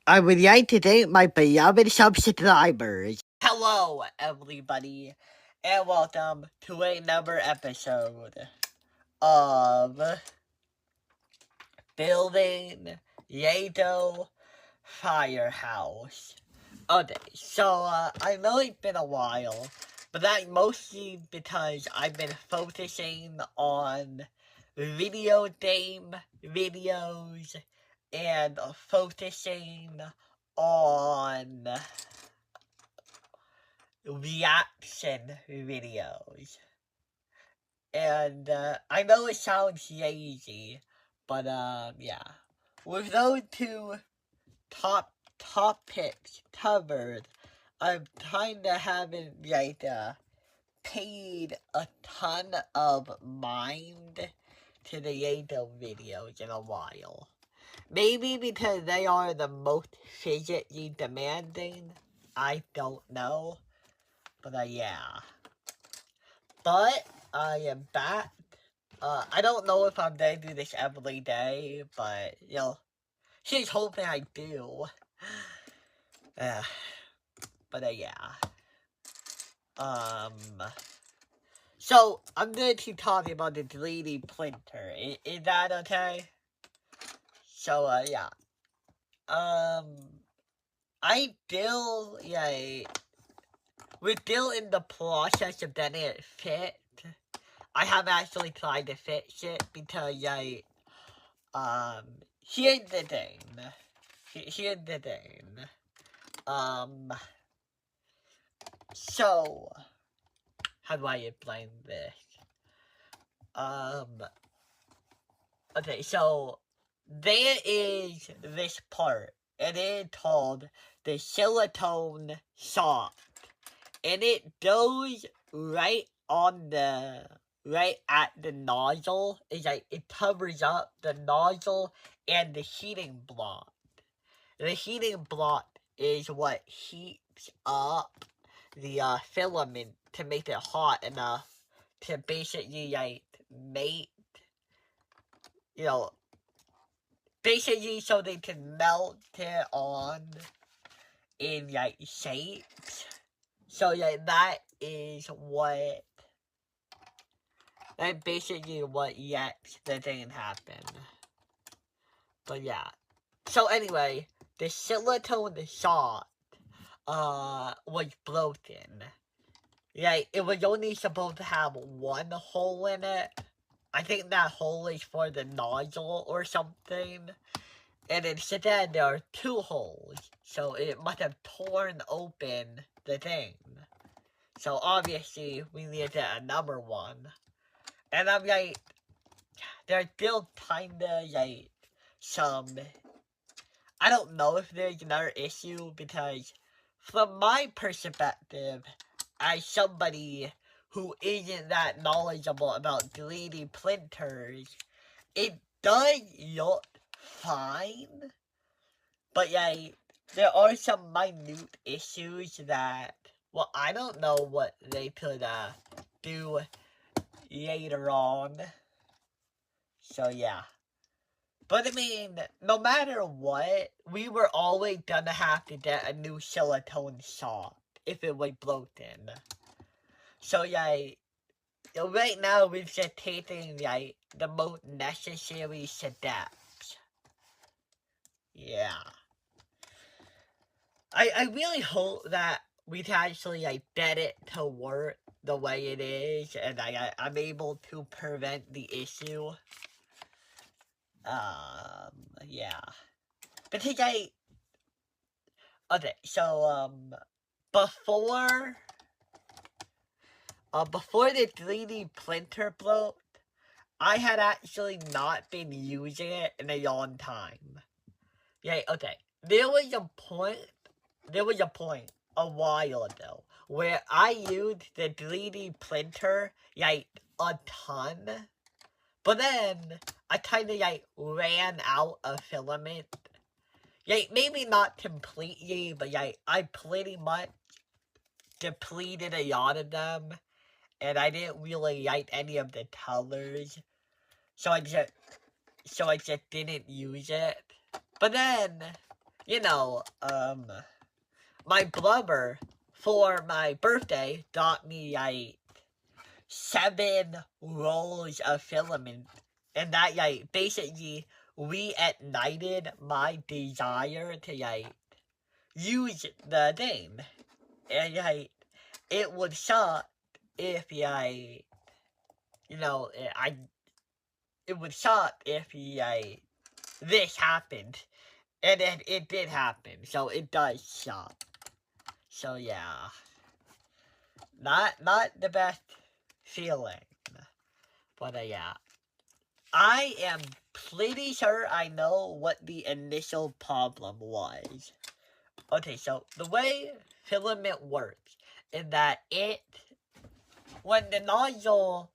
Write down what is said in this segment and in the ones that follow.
I would like to thank my beloved subscribers. Hello, everybody, and welcome to another episode of Building Yato Firehouse. Okay, so I know it's been a while, but that's mostly because I've been focusing on video game videos and focusing on reaction videos. And I know it sounds lazy, but yeah. With those two topics covered, I'm kinda haven't paid a ton of mind to the Yato videos in a while. Maybe because they are the most physically demanding. I don't know. But yeah. But I am back. I don't know if I'm gonna do this every day, but here's hoping I do. But yeah. So I'm going to talk about the 3D printer. Is that okay? So yeah. We're still in the process of getting it fit. I haven't actually tried to fix it because here's the thing. So, how do I explain this? Okay, so, there is this part, and it is called the silicone sock, and it goes right at the nozzle. It's like, it covers up the nozzle and the heating block. The heating block is what heats up the filament to make it hot enough to basically make, basically so they can melt it on in shapes. So that is what, that's basically what lets the thing happen. But yeah. So anyway, the silicone shot was broken. It was only supposed to have one hole in it. I think that hole is for the nozzle or something. And instead there are two holes. So it must have torn open the thing. So obviously we need to get another one. And I'm there's still kinda some, I don't know if there's another issue because from my perspective, as somebody who isn't that knowledgeable about 3D printers, it does look fine, but there are some minute issues that, well, I don't know what they could do later on. So yeah. But I mean, no matter what, we were always gonna have to get a new silicone sock if it was broken. So right now we're just taking the most necessary steps. Yeah. I really hope that we can actually get it to work the way it is, and I'm able to prevent the issue. Yeah. Because okay, so before the 3D printer broke, I had actually not been using it in a long time. Okay. There was a point a while ago where I used the 3D printer a ton, but then I kinda ran out of filament. Maybe not completely, but I pretty much depleted a lot of them, and I didn't really like any of the colors, so I just didn't use it. But then you know, my brother, for my birthday, got me, like, 7 rolls of filament. And that, like, basically reignited my desire to, like, use the thing. And, like, it would suck if, like, you know, it would suck if, like, this happened. And then it did happen, so it does suck. So, yeah. Not the best feeling. But, yeah. I am pretty sure I know what the initial problem was. Okay, so the way filament works is that when the nozzle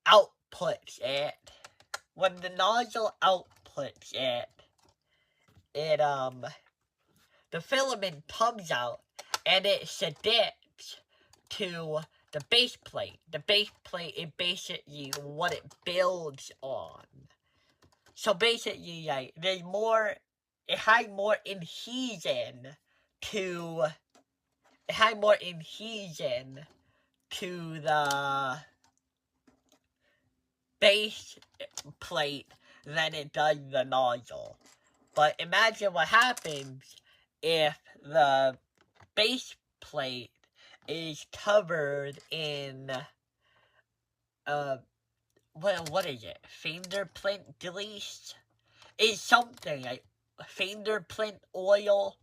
outputs it, the filament comes out and it sticks to the base plate. The base plate is basically what it builds on. So basically, like, it had more adhesion to the base plate than it does the nozzle. But imagine what happens if the base plate is covered in, what is it? Fingerprint grease? Is something like fingerprint oil.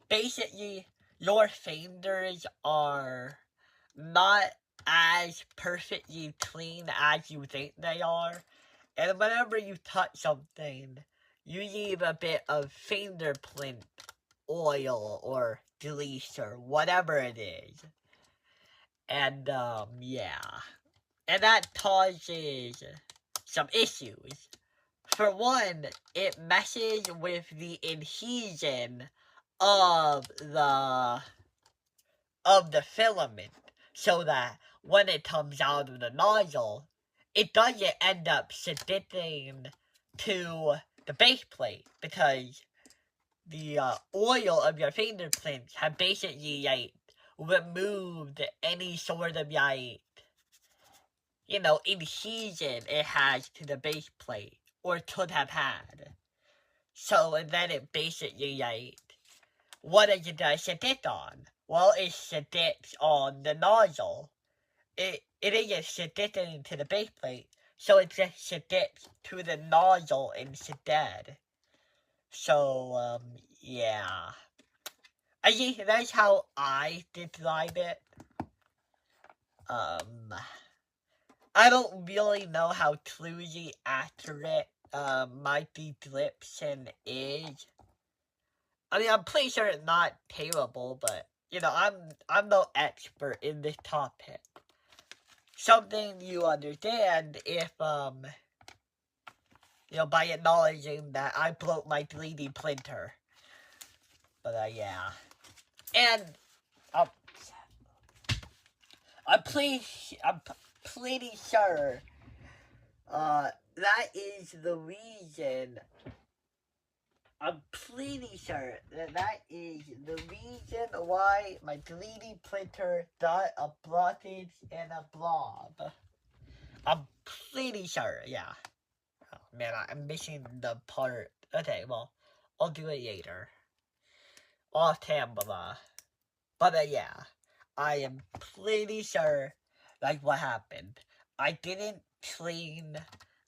Basically, your fingers are not as perfectly clean as you think they are. And whenever you touch something, you leave a bit of fingerprint oil or grease or whatever it is. And, yeah. And that causes some issues. For one, it messes with the adhesion of the filament, so that when it comes out of the nozzle, it doesn't end up sticking to the base plate, because the oil of your fingerprints have basically, like, removed any sort of, like, you know, adhesion it has to the base plate, or could have had. So, and then it basically, like, what does it stick on? Well, it sticks on the nozzle. It isn't sticking to the base plate, so it just sticks to the nozzle instead. So, yeah. I think that's how I describe it. I don't really know how truly accurate, my description is. I mean, I'm pretty sure it's not terrible, but, you know, I'm no expert in this topic. Something you understand if, you know, by acknowledging that I broke my 3D printer. But, yeah. And, I'm pretty sure, that is the reason. I'm pretty sure that is the reason why my 3D printer got a blockage and a blob. I'm pretty sure, yeah. Oh, man, I'm missing the part. Okay, well, I'll do it later. Off camera. But, yeah, I am pretty sure that's what happened. I didn't clean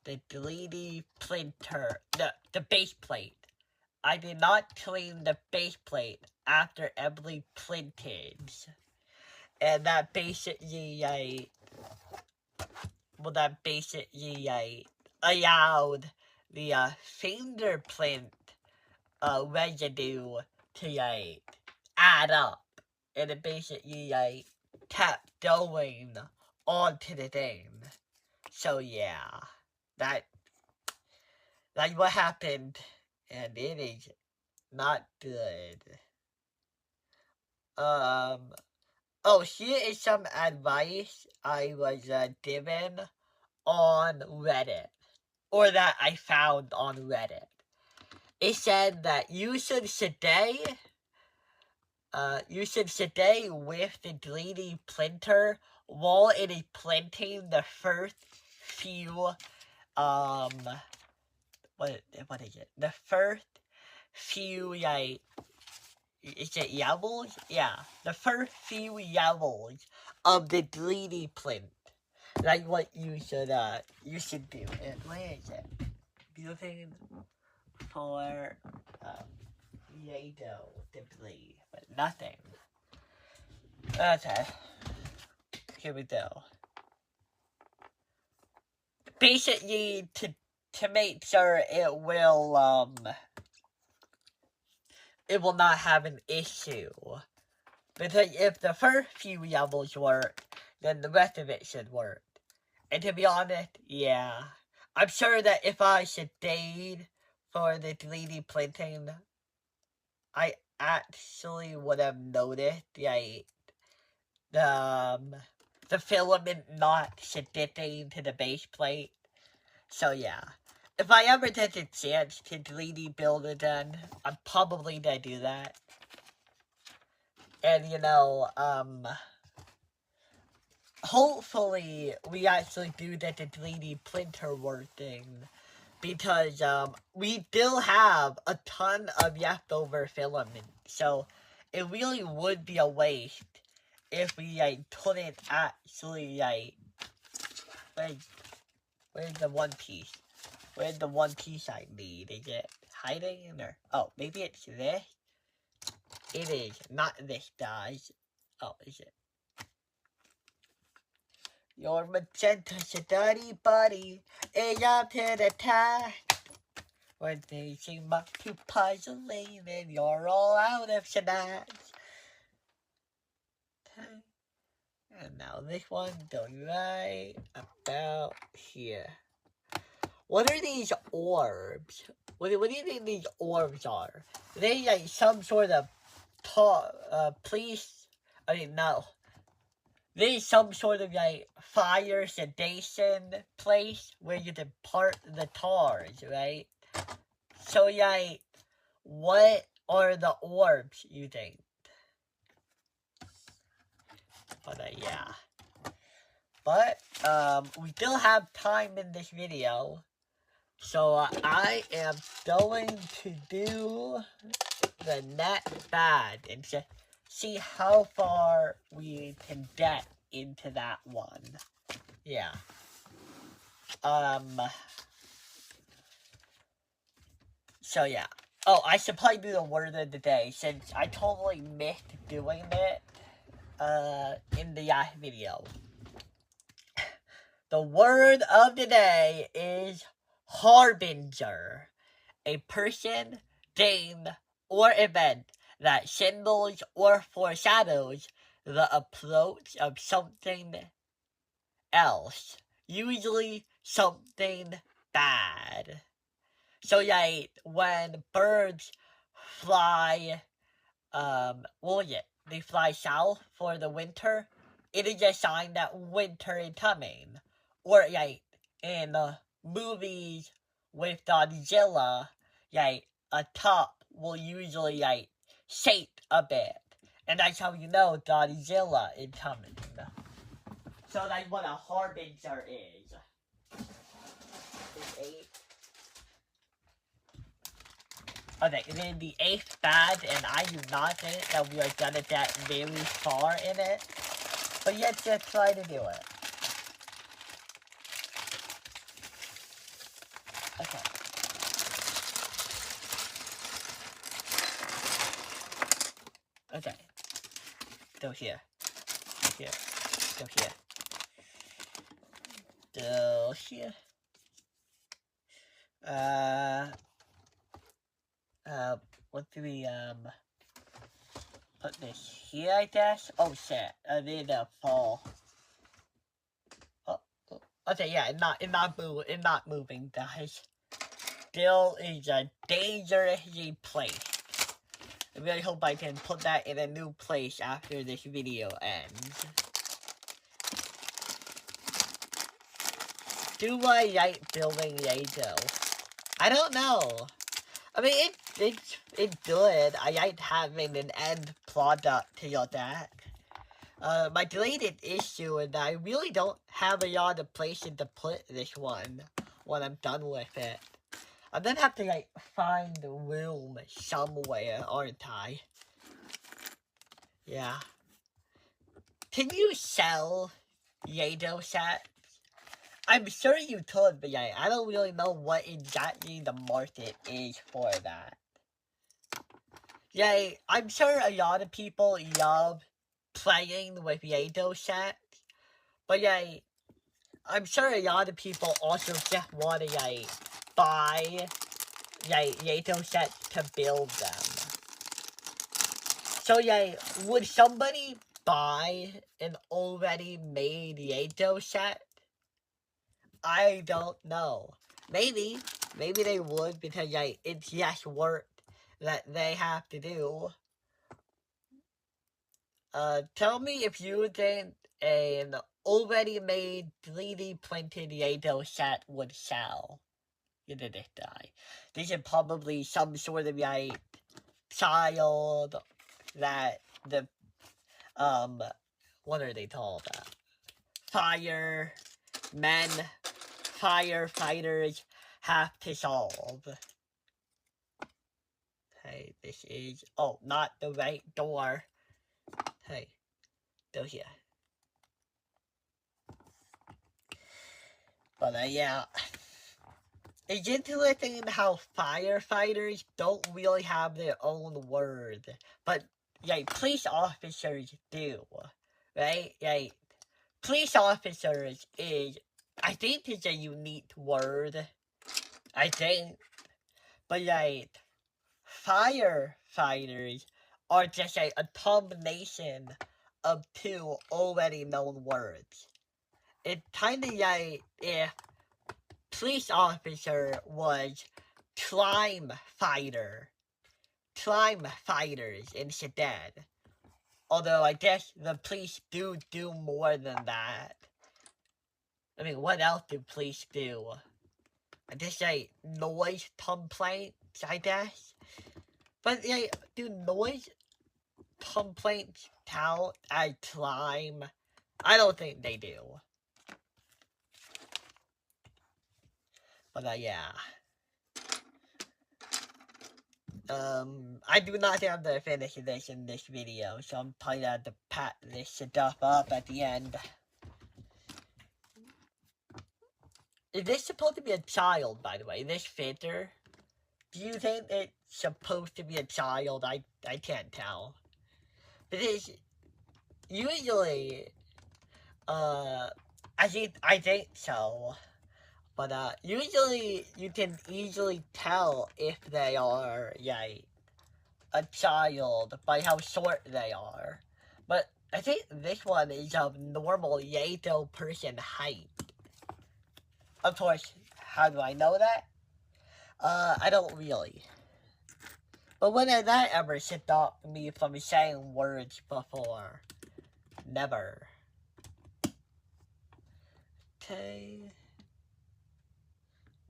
the 3D printer, the base plate. I did not clean the base plate after every printage. And that basically, allowed the, fingerprint, residue to, add up. And it basically, kept going onto the thing. So, yeah. That's what happened. And it is not good. Oh, here is some advice I was given on Reddit. Or that I found on Reddit. it said that you should stay with the 3D printer while it is printing the first few, what is it? The first few, like, is it levels? Yeah, the first few levels of the 3D print. Like what you should do. And where is it? Building for, Yado debris, but nothing. Okay. Here we go. Basically, to make sure it will not have an issue. Because if the first few levels work, then the rest of it should work. And to be honest, yeah. I'm sure that if I stayed for the 3D printing, I actually would have noticed, like, the filament not sticking to the base plate. So yeah, if I ever get a chance to 3D build it again, I'm probably gonna do that. And hopefully we actually do get the 3D printer working, because we still have a ton of leftover filament, so it really would be a waste if we couldn't actually where's the one piece? Where's the one piece I need? Is it hiding in there? Oh, maybe it's this? It is not this, guys. Oh, is it? Your magenta study buddy is up to the task. When they seem up to puzzling and you're all out of snacks. And now this one goes right about here. What are these orbs? What do you think these orbs are? Are they like some sort of police? I mean, no. There's some sort of like fire sedation place where you can park the cars, right? So like, what are the orbs, you think? But yeah. But we still have time in this video. So I am going to do the next bad and just see how far we can get into that one. Yeah. So yeah. Oh, I should probably do the word of the day since I totally missed doing it in the last video. The word of the day is Harbinger, a person, thing, or event that signals or foreshadows the approach of something else, usually something bad. So like when birds fly, they fly south for the winter, it is a sign that winter is coming. Or like in movies with Godzilla, like a top will usually shake a bit, and that's how you know Godzilla is coming. So that's what a harbinger is. Okay, and then the 8th bad, and I do not think that we are gonna get very far in it, but let's just try to do it. Okay. Okay. Go here. Here. Go here. Go here. What do we, put this here, I guess? Oh, shit. I need to fall. Oh, okay, yeah, it's not moving, guys. Still is a dangerously placed. I really hope I can put that in a new place after this video ends. Do I like building Lego? I don't know. I mean, it's good. I like having an end product to your deck. My deleted issue is that I really don't have a lot of places to put this one when I'm done with it. I'm gonna have to, like, find the room somewhere, aren't I? Yeah. Can you sell Yado sets? I'm sure you could, but yeah, I don't really know what exactly the market is for that. Yeah, I'm sure a lot of people love playing with Yado sets, but yeah, I'm sure a lot of people also just want to, like, buy, like, Yado sets to build them. So yeah, would somebody buy an already made Yado set? I don't know. Maybe they would, because like, it's just work that they have to do. Tell me if you think an already made 3D printed Yado set would sell. You did it, die. This is probably some sort of like child that the what are they called? Firefighters have to solve. Hey, this is, oh, not the right door. Hey, go here. But yeah, it's interesting how firefighters don't really have their own word, but yeah, police officers do, right? Like, police officers is, I think it's a unique word, I think, but like, firefighters are just a combination of two already known words. It's kind of like if police officer was crime fighters instead. Although I guess the police do more than that. I mean, what else do police do? I just like noise complaints, I guess. But yeah, do noise complaints count as crime? I don't think they do. But yeah. I do not have to finish this in this video, so I'm probably going to pat this stuff up at the end. Is this supposed to be a child, by the way? This fitter? Do you think it's supposed to be a child? I can't tell. Because usually, I think so. But, usually you can easily tell if they are, like, a child by how short they are. But I think this one is of normal Yato person height. Of course, how do I know that? I don't really. But when did that ever stop me from saying words before? Never. Okay.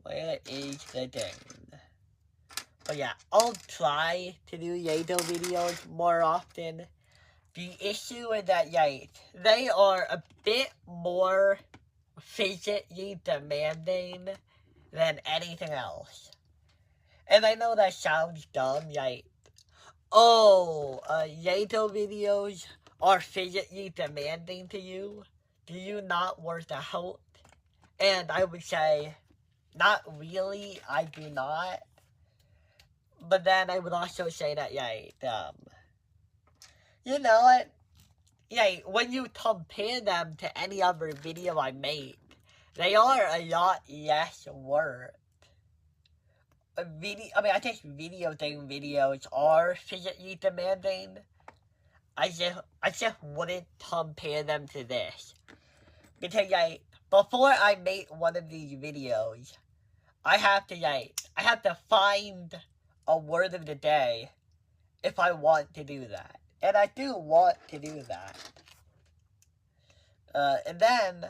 Where is the thing? But yeah, I'll try to do Yato videos more often. The issue is that, yeah, they are a bit more physically demanding than anything else. And I know that sounds dumb, like, oh, Yato videos are physically demanding to you? Do you not work out? And I would say, not really, I do not. But then I would also say that, yeah, you know what? Yeah, when you compare them to any other video I made, they are a lot less work. I think video game videos are physically demanding. I just wouldn't compare them to this. Because, before I make one of these videos, I have to find a word of the day if I want to do that. And I do want to do that. And then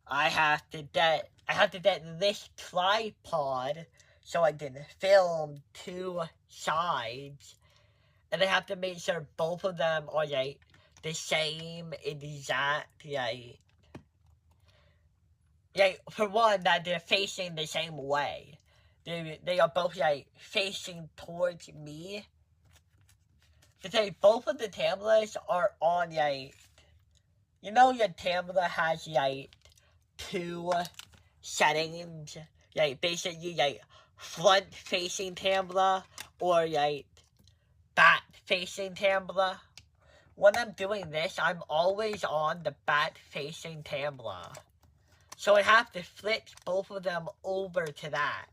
I have to get this tripod so I can film two sides, and I have to make sure both of them are like the same exact for one, that they're facing the same way. They are both like facing towards me. Because both of the tablets are on you know your tablet has two settings, basically front facing tablet or back facing tablet. When I'm doing this, I'm always on the back facing tablet. So I have to flip both of them over to that.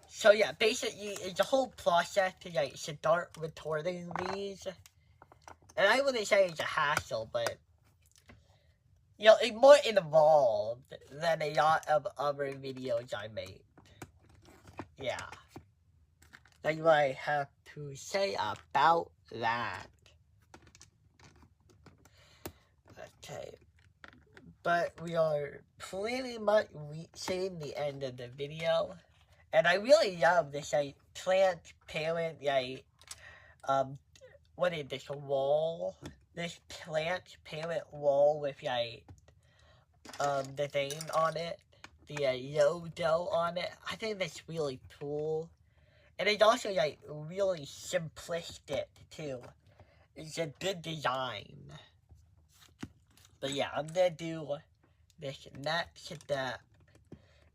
So yeah, basically it's a whole process to start recording these. And I wouldn't say it's a hassle, but it's more involved than a lot of other videos I made. Yeah. That's what I have to say about that. Okay. But we are pretty much reaching the end of the video. And I really love this transparent what is this wall? This transparent wall with the thing on it, the logo on it. I think that's really cool, and it's also really simplistic too. It's a good design. But yeah, I'm gonna do this next step,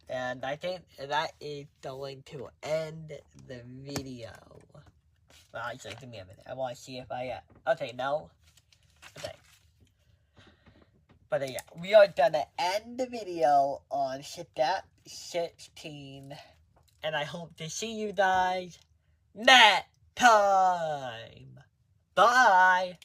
and I think that is going to end the video. Well, actually, give me a minute. I want to see if okay, no. Okay. But yeah, we are gonna end the video on step 16. And I hope to see you guys next time. Bye!